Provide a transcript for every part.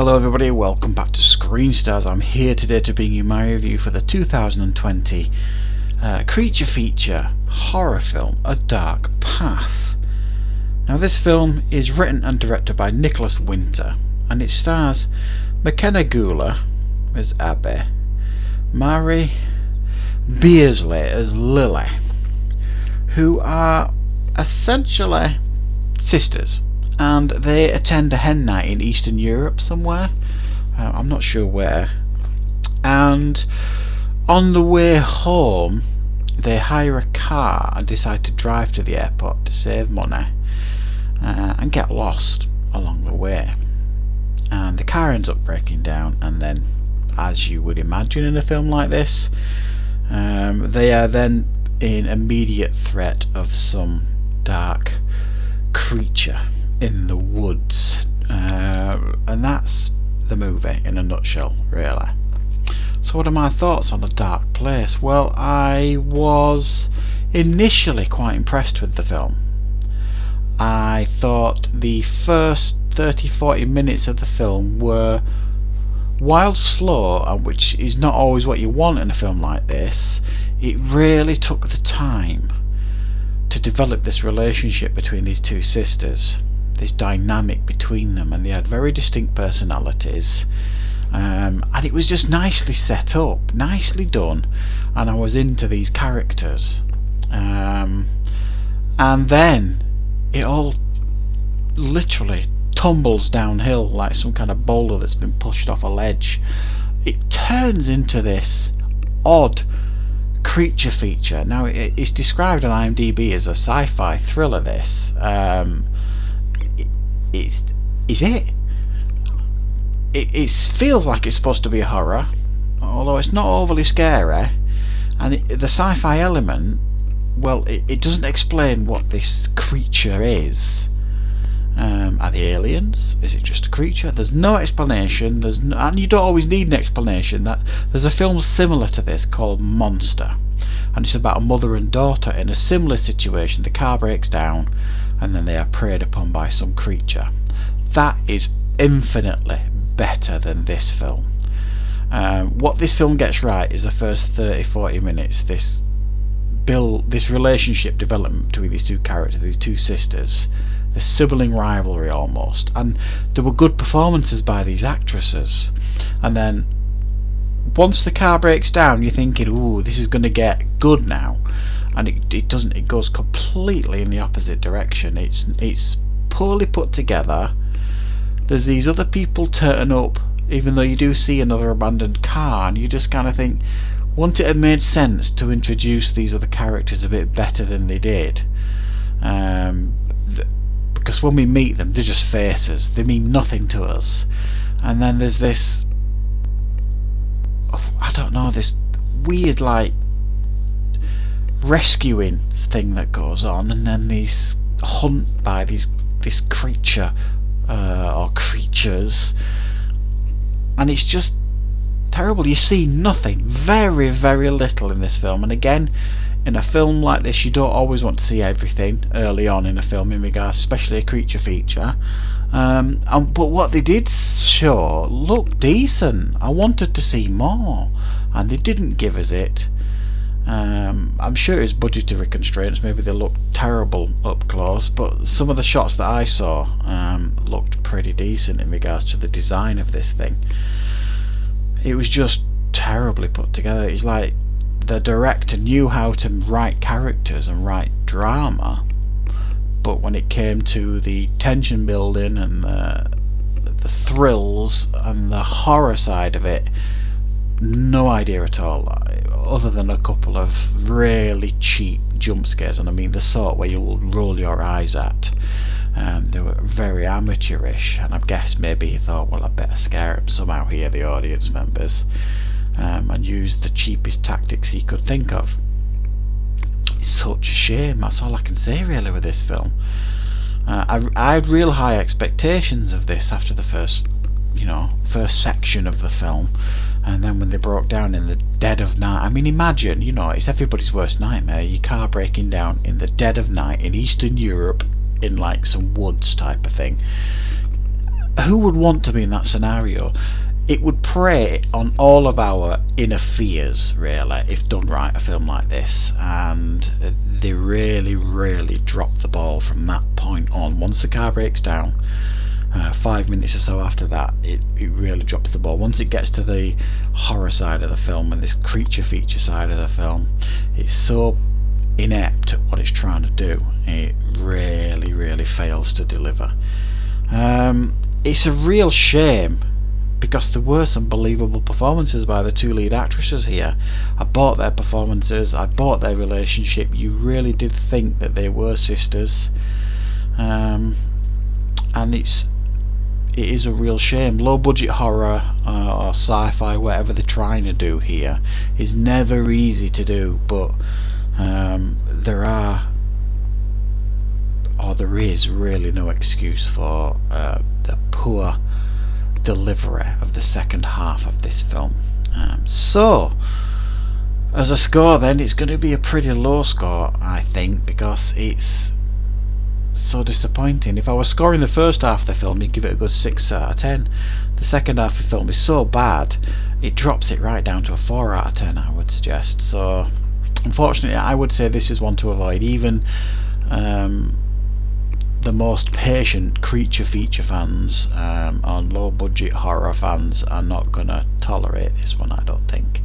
Hello everybody, welcome back to Screen Stars. I'm here today to bring you my review for the 2020 creature feature horror film, A Dark Path. Now this film is written and directed by Nicholas Winter, and it stars McKenna Gula as Abby, Mary Beersley as Lily, who are essentially sisters, and they attend a hen night in Eastern Europe somewhere. I'm not sure where. And on the way home, they hire a car and decide to drive to the airport to save money and get lost along the way. And the car ends up breaking down, and then, as you would imagine in a film like this, they are then in immediate threat of some dark creature in the woods, and that's the movie in a nutshell, really. So what are my thoughts on A Dark Place? Well, I was initially quite impressed with the film. I thought the first 30-40 minutes of the film were, while slow, and which is not always what you want in a film like this, it really took the time to develop this relationship between these two sisters, this dynamic between them, and they had very distinct personalities, and it was just nicely set up, nicely done, and I was into these characters, and then it all literally tumbles downhill like some kind of boulder that's been pushed off a ledge. It turns into this odd creature feature. Now it's described on IMDb as a sci-fi thriller. This it feels like it's supposed to be a horror, although it's not overly scary, and the sci-fi element, well, it doesn't explain what this creature is. Are they aliens? Is it just a creature? There's no explanation. And you don't always need an explanation. There's a film similar to this called Monster, and it's about a mother and daughter in a similar situation. The car breaks down, and then they are preyed upon by some creature. That is infinitely better than this film. What this film gets right is the first 30-40 minutes. This relationship development between these two characters, these two sisters, the sibling rivalry almost, and there were good performances by these actresses. And then once the car breaks down, you're thinking, ooh, this is going to get good now, and it doesn't. It goes completely in the opposite direction. It's poorly put together. There's these other people turn up, even though you do see another abandoned car, and you just kind of think, wouldn't it have made sense to introduce these other characters a bit better than they did? Because when we meet them, they're just faces. They mean nothing to us. And then there's this, I don't know, this weird like rescuing thing that goes on, and then these hunt by this creature or creatures, and it's just terrible. You see nothing, very very little in this film. And again, in a film like this, you don't always want to see everything early on in a film in regards, especially a creature feature. But what they did show looked decent. I wanted to see more, and they didn't give us it. I'm sure it's budgetary constraints. Maybe they looked terrible up close, but some of the shots that I saw looked pretty decent in regards to the design of this thing. It was just terribly put together. It's like the director knew how to write characters and write drama, but when it came to the tension building and the thrills and the horror side of it, no idea at all, other than a couple of really cheap jump scares, and I mean the sort where you'll roll your eyes at. They were very amateurish, and I guess maybe he thought, well, I better scare him somehow here, the audience members, and use the cheapest tactics he could think of. It's such a shame. That's all I can say really with this film. I had real high expectations of this after the first section of the film, and then when they broke down in the dead of night, I mean, imagine, it's everybody's worst nightmare, your car breaking down in the dead of night in Eastern Europe in like some woods type of thing. who would want to be in that scenario? It would prey on all of our inner fears, really, if done right, a film like this. And they really dropped the ball from that point on. Once the car breaks down, 5 minutes or so after that, it really drops the ball. Once it gets to the horror side of the film and this creature feature side of the film, it's so inept at what it's trying to do. It really fails to deliver. It's a real shame, because there were some believable performances by the two lead actresses here. I bought their performances, I bought their relationship. You really did think that they were sisters, and it is a real shame. Low budget horror or sci-fi, whatever they're trying to do here, is never easy to do, but there is really no excuse for the poor delivery of the second half of this film. So as a score then, it's going to be a pretty low score, I think, because it's so disappointing. If I was scoring the first half of the film, you'd give it a good 6 out of 10. The second half of the film is so bad, it drops it right down to a 4 out of 10, I would suggest. So unfortunately, I would say this is one to avoid. Even the most patient creature feature fans and low budget horror fans are not gonna tolerate this one, I don't think.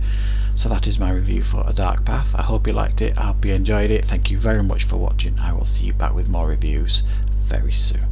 So that is my review for A Dark Path. I hope you liked it, I hope you enjoyed it. Thank you very much for watching. I will see you back with more reviews very soon.